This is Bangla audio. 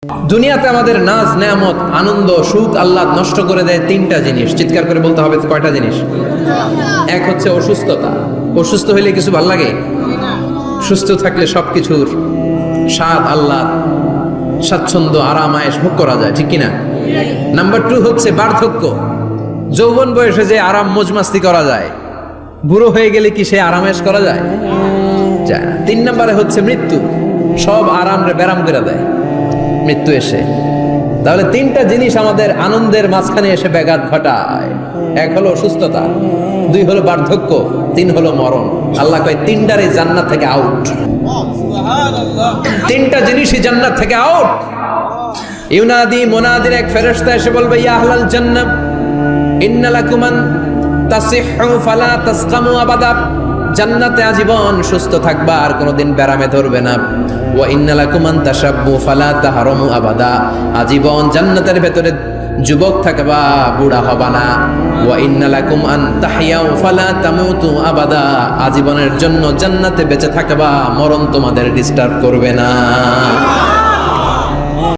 দুনিয়াতে আমাদের নাজ নেয়ামত আনন্দ সুখ আল্লাহ নষ্ট করে দেয় তিনটা জিনিস। চিৎকার করে বলতে হবে কয়টা জিনিস? এক হচ্ছে অসুস্থতা। অসুস্থ হইলে কিছু ভাল লাগে? সুস্থ থাকলে সবকিছুর স্বাদ আল্লাহ স্বাচ্ছন্দ্য আরাম আয়েশ ভোগ করা যায়, ঠিক কিনা? নাম্বার 2 হচ্ছে বার্ধক্য। যৌবন বয়সে যে আরাম মজমাস্তি করা যায়, বুড়ো হয়ে গেলে কি সে আরাম আয়েশ করা যায়? যায় না। 3 নম্বরে হচ্ছে মৃত্যু। সব আরাম রে ব্যারাম করে দেয় মৃত্যু এসে। তাহলে তিনটা জিনিস আমাদের আনন্দের মাঝখানে এসে ব্যাঘাত ঘটায়। এক হলো অসুস্থতা, 2 হলো বার্ধক্য, 3 হলো মরণ। আল্লাহ কয় তিনটারে জান্নাত থেকে আউট। তিনটা জিনিসই জান্নাত থেকে আউট। ইউনাদি মুনাদির এক ফেরেশতা এসে বলবে, ইয়া আহলাল জান্নাহ ইন্না লাকুম আন তাসিহু ফালা তাসকামু আবাদা। জান্নাতে আজীবন সুস্থ থাকবা, আর কোনোদিন ব্যারামে ধরবে না। ওয়া ইন্না লাকুম আন তাশাব্বু ফালা তাহরামু আবাদা। আজীবন জান্নাতের ভেতরে যুবক থাকবা, বুড়া হবা না। ওয়া ইন্না লাকুম আন তাহইয়াউ ফালা তামুতু আবাদা। আজীবনের জন্য জান্নাতে বেঁচে থাকবা, মরণ তোমাদের ডিস্টার্ব করবে না।